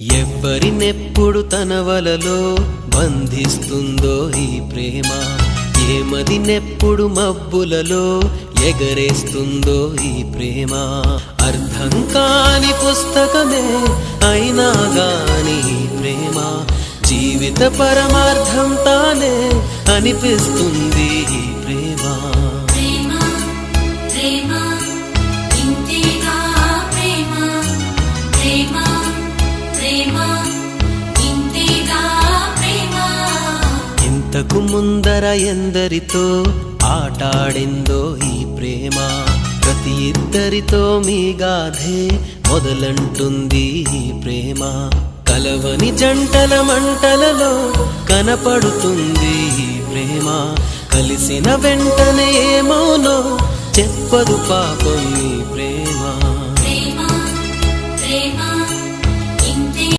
ఎవ్వరినెప్పుడు తన వలలో బంధిస్తుందో ఈ ప్రేమ, ఏమదినెప్పుడు మబ్బులలో ఎగరేస్తుందో ఈ ప్రేమ. అర్థం కాని పుస్తకమే అయినా గాని ఈ ప్రేమ జీవిత పరమార్థం తానే అనిపిస్తుంది ఈ ప్రేమ. ఇంతకు ముందర ఎందరితో ఆటాడిందో ఈ ప్రేమ, ప్రతి ఇద్దరితో మీ గాథే మొదలంటుంది ఈ ప్రేమ. కలవని జంటల మంటలలో కనపడుతుంది ఈ ప్రేమ, కలిసిన వెంటనే ఏమోనో చెప్పదు పాపం ఈ ప్రేమ.